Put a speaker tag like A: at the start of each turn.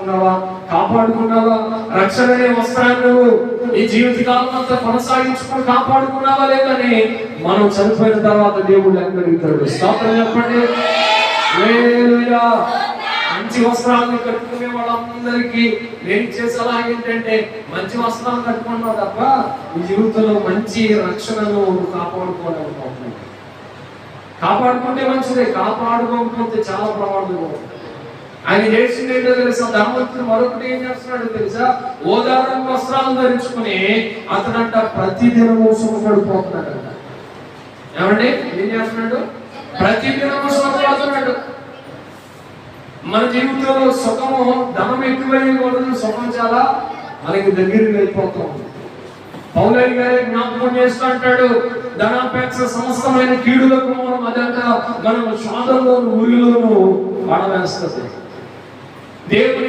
A: సంపాదించుకున్నావా, కాపాడుకున్నావా? రక్షణ అనే వస్త్రాన్ని నువ్వు ఈ జీవితకాలం అంతా కొనసాగించుకుని కాపాడుకున్నావా లేదని మనం చనిపోయిన తర్వాత దేవుడు లెక్కడుగుతాడు. స్తోత్రం చెప్పండి. హల్లెలూయా. మంచి వస్త్రాలను కట్టుకునే వాళ్ళందరికీ నేను ఇచ్చే సలహా ఏంటంటే, మంచి వస్త్రాలు కట్టుకున్నావు తప్ప ఈ జీవితంలో మంచి రక్షణను కాపాడుకోలేకపోతున్నావు. కాపాడుకుంటే మంచిదే, కాపాడుకోకపోతే చాలా ప్రమాదంగా ఉంటుంది. ఆయన చేసింది ఏంటో తెలుసా? ధనవంతుడు మరొకటి ఏం చేస్తున్నాడు తెలుసా? ఓదారంగా వస్త్రాలు ధరించుకుని అతనంట ప్రతిదినము సుఖపడిపోతున్నాడంట. ఏమండి ఏం చేస్తున్నాడు? ప్రతిదినము సుఖపడుతున్నాడు. మన జీవితంలో సుఖము ధనం ఎక్కువైపోతుంది, సుఖం చాలా మనకి దగ్గరికి వెళ్ళిపోతాం. పౌలయ్య గారే జ్ఞాపకం చేస్తూ అంటాడు, ధనాపేక్ష సమస్తమైన కీడులకు మనం శోధనలోను ఊరిలోను పడవేస్తుంది. దేవుని